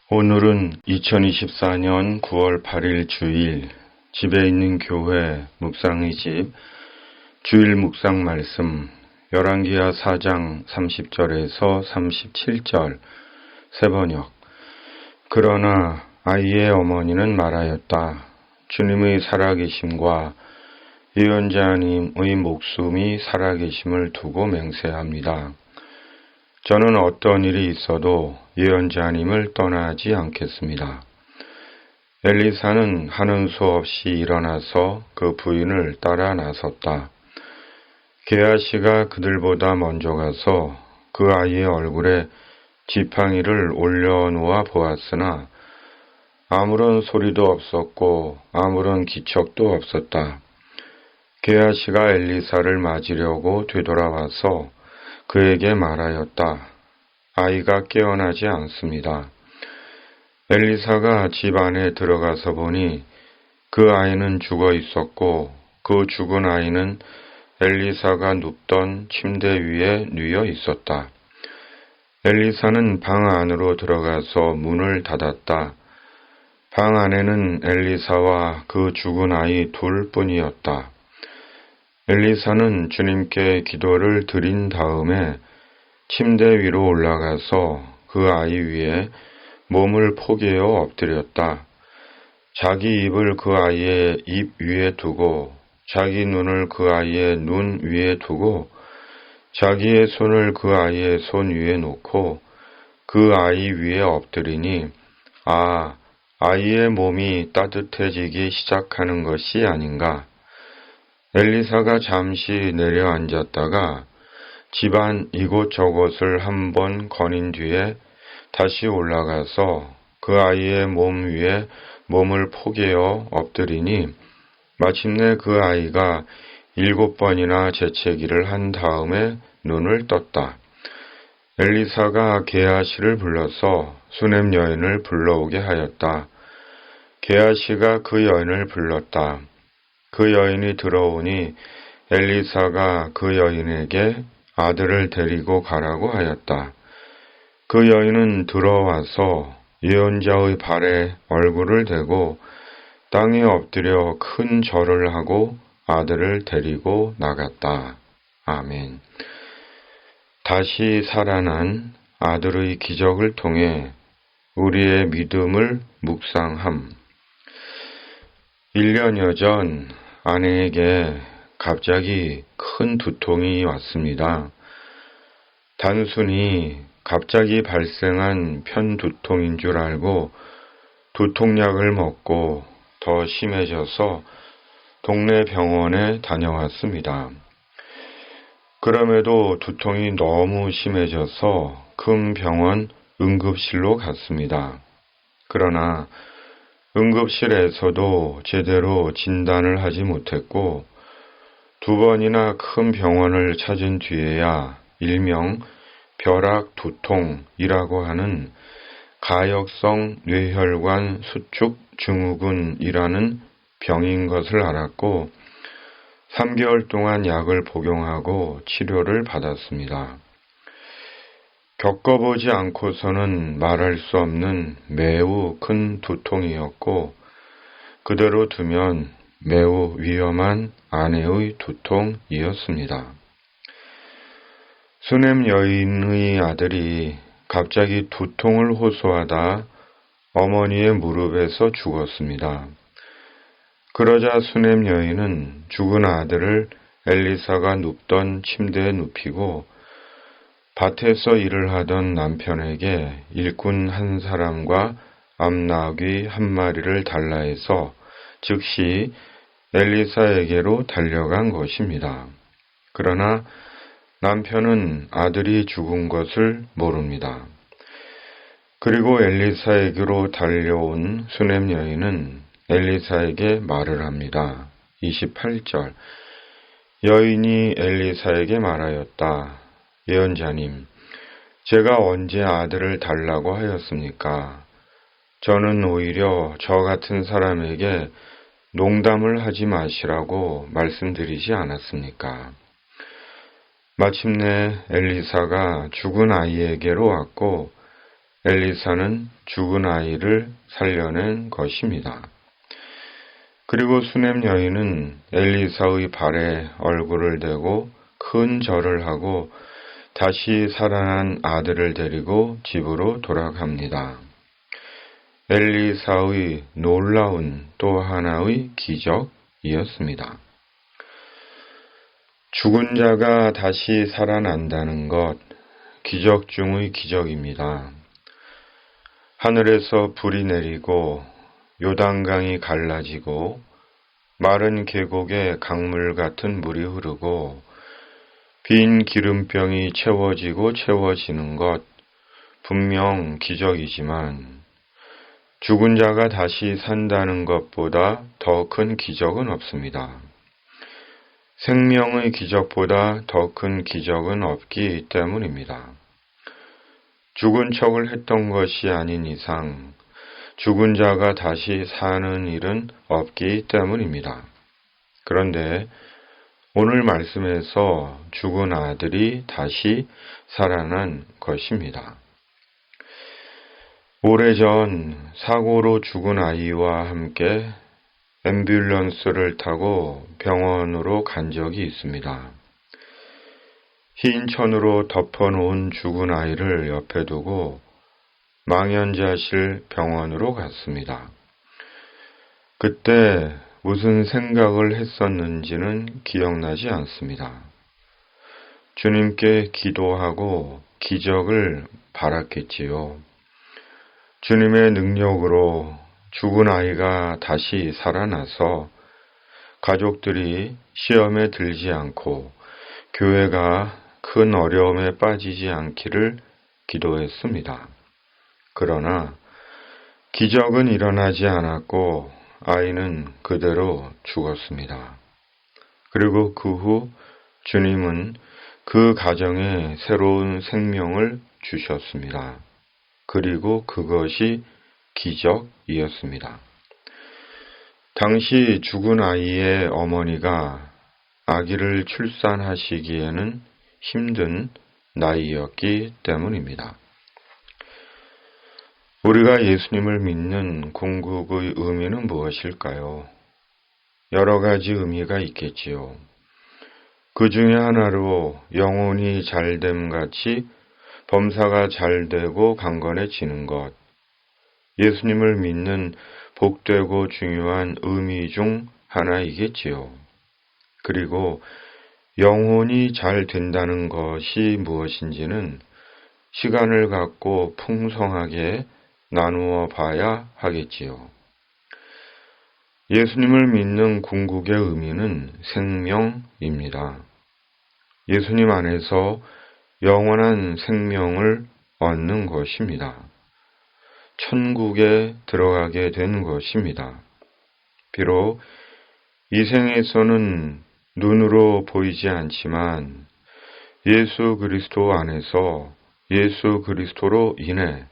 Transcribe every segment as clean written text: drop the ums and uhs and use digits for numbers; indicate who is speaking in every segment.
Speaker 1: 오늘은 2024년 9월 8일 주일 집에 있는 교회 묵상의 집 주일 묵상 말씀 열왕기하 4장 30절에서 37절 새번역. 그러나 아이의 어머니는 말하였다. 주님의 살아계심과 예언자님의 목숨이 살아계심을 두고 맹세합니다. 저는 어떤 일이 있어도 예언자님을 떠나지 않겠습니다. 엘리사는 하는 수 없이 일어나서 그 부인을 따라 나섰다. 게하시가 그들보다 먼저 가서 그 아이의 얼굴에 지팡이를 올려놓아 보았으나 아무런 소리도 없었고 아무런 기척도 없었다. 게하시가 엘리사를 맞으려고 되돌아와서 그에게 말하였다. 아이가 깨어나지 않습니다. 엘리사가 집 안에 들어가서 보니 그 아이는 죽어 있었고 그 죽은 아이는 엘리사가 눕던 침대 위에 뉘어 있었다. 엘리사는 방 안으로 들어가서 문을 닫았다. 방 안에는 엘리사와 그 죽은 아이 둘뿐이었다. 엘리사는 주님께 기도를 드린 다음에 침대 위로 올라가서 그 아이 위에 몸을 포개어 엎드렸다. 자기 입을 그 아이의 입 위에 두고 자기 눈을 그 아이의 눈 위에 두고 자기의 손을 그 아이의 손 위에 놓고 그 아이 위에 엎드리니 아이의 몸이 따뜻해지기 시작하는 것이 아닌가. 엘리사가 잠시 내려앉았다가 집안 이곳저곳을 한번 거닌 뒤에 다시 올라가서 그 아이의 몸 위에 몸을 포개어 엎드리니 마침내 그 아이가 7번이나 재채기를 한 다음에 눈을 떴다. 엘리사가 게하시를 불러서 수넴 여인을 불러오게 하였다. 게하시가 그 여인을 불렀다. 그 여인이 들어오니 엘리사가 그 여인에게 아들을 데리고 가라고 하였다. 그 여인은 들어와서 예언자의 발에 얼굴을 대고 땅에 엎드려 큰 절을 하고 아들을 데리고 나갔다. 아멘. 다시 살아난 아들의 기적을 통해 우리의 믿음을 묵상함. 1년여 전 아내에게 갑자기 큰 두통이 왔습니다. 단순히 갑자기 발생한 편두통인 줄 알고 두통약을 먹고 더 심해져서 동네 병원에 다녀왔습니다. 그럼에도 두통이 너무 심해져서 큰 병원 응급실로 갔습니다. 그러나 응급실에서도 제대로 진단을 하지 못했고 2번이나 큰 병원을 찾은 뒤에야 일명 벼락두통이라고 하는 가역성 뇌혈관 수축 증후군이라는 병인 것을 알았고 3개월 동안 약을 복용하고 치료를 받았습니다. 겪어보지 않고서는 말할 수 없는 매우 큰 두통이었고 그대로 두면 매우 위험한 아내의 두통이었습니다. 수넴 여인의 아들이 갑자기 두통을 호소하다 어머니의 무릎에서 죽었습니다. 그러자 수넴 여인은 죽은 아들을 엘리사가 눕던 침대에 눕히고 밭에서 일을 하던 남편에게 일꾼 한 사람과 암나귀 한 마리를 달라 해서 즉시 엘리사에게로 달려간 것입니다. 그러나 남편은 아들이 죽은 것을 모릅니다. 그리고 엘리사에게로 달려온 수넴 여인은 엘리사에게 말을 합니다. 28절. 여인이 엘리사에게 말하였다. 예언자님, 제가 언제 아들을 달라고 하였습니까? 저는 오히려 저 같은 사람에게 농담을 하지 마시라고 말씀드리지 않았습니까? 마침내 엘리사가 죽은 아이에게로 왔고 엘리사는 죽은 아이를 살려낸 것입니다. 그리고 수넴 여인은 엘리사의 발에 얼굴을 대고 큰 절을 하고 다시 살아난 아들을 데리고 집으로 돌아갑니다. 엘리사의 놀라운 또 하나의 기적이었습니다. 죽은 자가 다시 살아난다는 것, 기적 중의 기적입니다. 하늘에서 불이 내리고 요단강이 갈라지고 마른 계곡에 강물 같은 물이 흐르고 빈 기름병이 채워지고 채워지는 것, 분명 기적이지만 죽은 자가 다시 산다는 것보다 더 큰 기적은 없습니다. 생명의 기적보다 더 큰 기적은 없기 때문입니다. 죽은 척을 했던 것이 아닌 이상 죽은 자가 다시 사는 일은 없기 때문입니다. 그런데 오늘 말씀에서 죽은 아들이 다시 살아난 것입니다. 오래전 사고로 죽은 아이와 함께 앰뷸런스를 타고 병원으로 간 적이 있습니다. 흰 천으로 덮어놓은 죽은 아이를 옆에 두고 망연자실 병원으로 갔습니다. 그때 무슨 생각을 했었는지는 기억나지 않습니다. 주님께 기도하고 기적을 바랐겠지요. 주님의 능력으로 죽은 아이가 다시 살아나서 가족들이 시험에 들지 않고 교회가 큰 어려움에 빠지지 않기를 기도했습니다. 그러나 기적은 일어나지 않았고 아이는 그대로 죽었습니다. 그리고 그 후 주님은 그 가정에 새로운 생명을 주셨습니다. 그리고 그것이 기적이었습니다. 당시 죽은 아이의 어머니가 아기를 출산하시기에는 힘든 나이였기 때문입니다. 우리가 예수님을 믿는 궁극의 의미는 무엇일까요? 여러 가지 의미가 있겠지요. 그 중에 하나로 영혼이 잘됨 같이 범사가 잘되고 강건해지는 것, 예수님을 믿는 복되고 중요한 의미 중 하나이겠지요. 그리고 영혼이 잘 된다는 것이 무엇인지는 시간을 갖고 풍성하게 나누어 봐야 하겠지요. 예수님을 믿는 궁극의 의미는 생명입니다. 예수님 안에서 영원한 생명을 얻는 것입니다. 천국에 들어가게 된 것입니다. 비록 이 생에서는 눈으로 보이지 않지만 예수 그리스도 안에서 예수 그리스도로 인해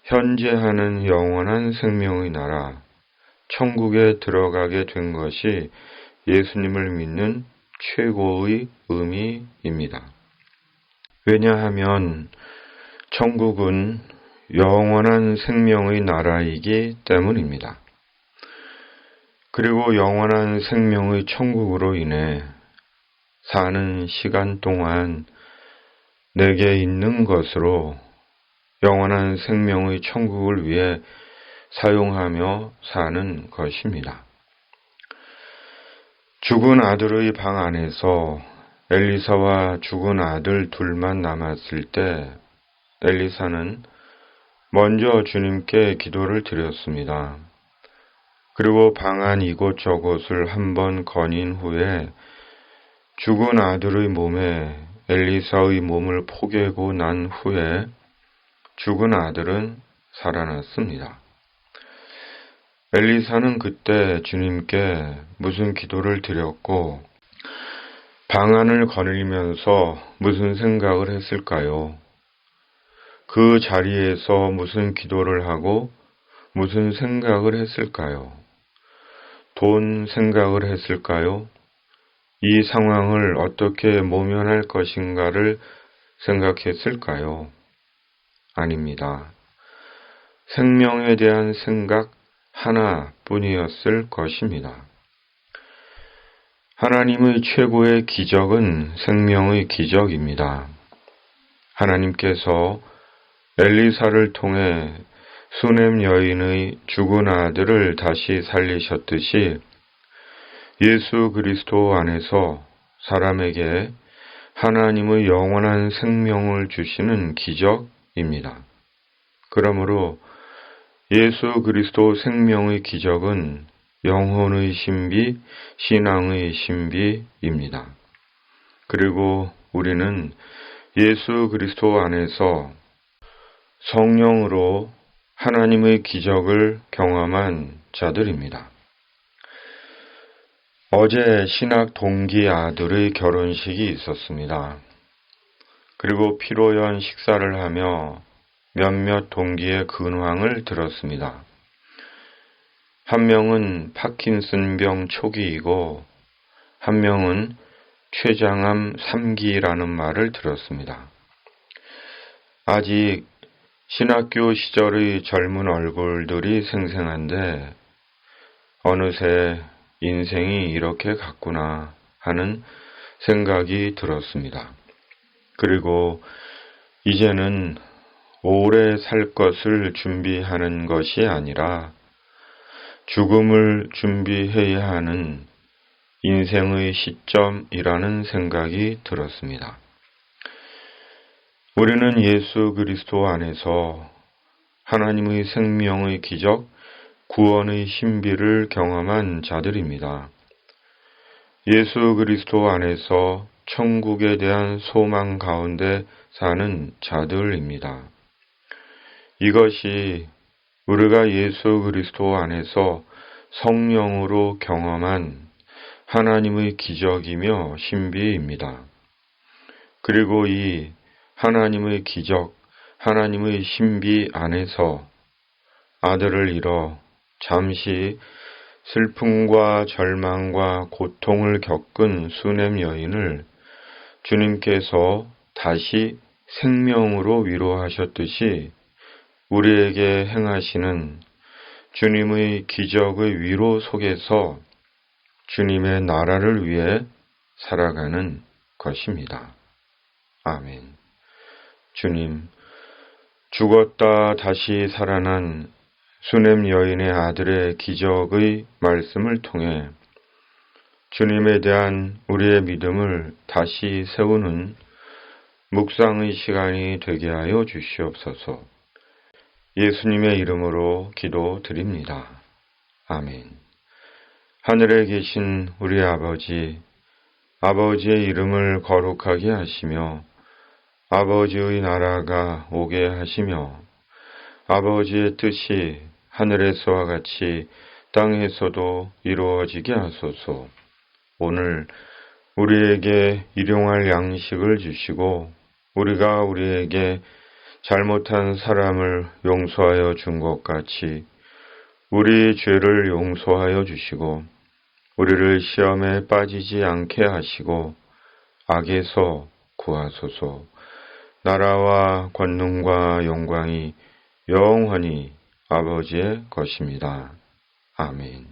Speaker 1: 현재 하는 영원한 생명의 나라, 천국에 들어가게 된 것이 예수님을 믿는 최고의 의미입니다. 왜냐하면 천국은 영원한 생명의 나라이기 때문입니다. 그리고 영원한 생명의 천국으로 인해 사는 시간 동안 내게 있는 것으로 영원한 생명의 천국을 위해 사용하며 사는 것입니다. 죽은 아들의 방 안에서 엘리사와 죽은 아들 둘만 남았을 때 엘리사는 먼저 주님께 기도를 드렸습니다. 그리고 방 안 이곳저곳을 한번 거닌 후에 죽은 아들의 몸에 엘리사의 몸을 포개고 난 후에 죽은 아들은 살아났습니다. 엘리사는 그때 주님께 무슨 기도를 드렸고 방 안을 거닐면서 무슨 생각을 했을까요? 그 자리에서 무슨 기도를 하고 무슨 생각을 했을까요? 돈 생각을 했을까요? 이 상황을 어떻게 모면할 것인가를 생각했을까요? 아닙니다. 생명에 대한 생각 하나뿐이었을 것입니다. 하나님의 최고의 기적은 생명의 기적입니다. 하나님께서 엘리사를 통해 수넴 여인의 죽은 아들을 다시 살리셨듯이 예수 그리스도 안에서 사람에게 하나님의 영원한 생명을 주시는 기적입니다. 그러므로 예수 그리스도 생명의 기적은 영혼의 신비, 신앙의 신비입니다. 그리고 우리는 예수 그리스도 안에서 성령으로 하나님의 기적을 경험한 자들입니다. 어제 신학 동기 아들의 결혼식이 있었습니다. 그리고 피로연 식사를 하며 몇몇 동기의 근황을 들었습니다. 한 명은 파킨슨병 초기이고 한 명은 췌장암 3기라는 말을 들었습니다. 아직 신학교 시절의 젊은 얼굴들이 생생한데 어느새 인생이 이렇게 갔구나 하는 생각이 들었습니다. 그리고 이제는 오래 살 것을 준비하는 것이 아니라 죽음을 준비해야 하는 인생의 시점이라는 생각이 들었습니다. 우리는 예수 그리스도 안에서 하나님의 생명의 기적, 구원의 신비를 경험한 자들입니다. 예수 그리스도 안에서 천국에 대한 소망 가운데 사는 자들입니다. 이것이 우리가 예수 그리스도 안에서 성령으로 경험한 하나님의 기적이며 신비입니다. 그리고 이 하나님의 기적, 하나님의 신비 안에서 아들을 잃어 잠시 슬픔과 절망과 고통을 겪은 수넴 여인을 주님께서 다시 생명으로 위로하셨듯이 우리에게 행하시는 주님의 기적의 위로 속에서 주님의 나라를 위해 살아가는 것입니다. 아멘. 주님, 죽었다 다시 살아난 수넴 여인의 아들의 기적의 말씀을 통해 주님에 대한 우리의 믿음을 다시 세우는 묵상의 시간이 되게 하여 주시옵소서. 예수님의 이름으로 기도드립니다. 아멘. 하늘에 계신 우리 아버지, 아버지의 이름을 거룩하게 하시며 아버지의 나라가 오게 하시며 아버지의 뜻이 하늘에서와 같이 땅에서도 이루어지게 하소서. 오늘 우리에게 일용할 양식을 주시고 우리가 우리에게 잘못한 사람을 용서하여 준 것 같이 우리 죄를 용서하여 주시고 우리를 시험에 빠지지 않게 하시고 악에서 구하소서. 나라와 권능과 영광이 영원히 아버지의 것입니다. 아멘.